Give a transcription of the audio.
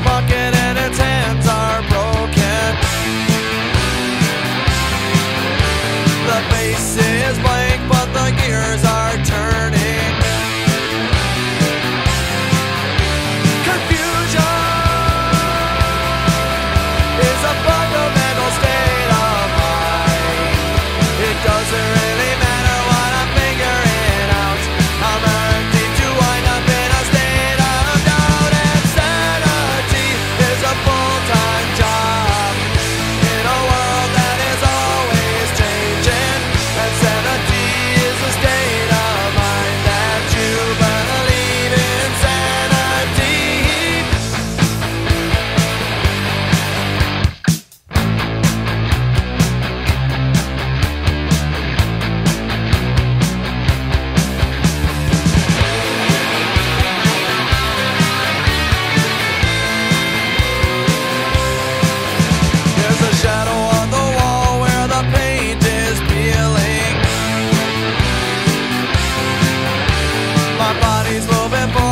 bucket and its hands are broken. The base is blank but the gears are turning. Confusion is a fundamental state of mind. It doesn't really matter what I'm figuring out. I'm empty to wind up in a state of doubt. Insanity is a full-time job in a world that is always changing. Insanity is a state of mind that you believe in. Sanity. There's a shadow on the wall where the paint is peeling. My body's moving forward.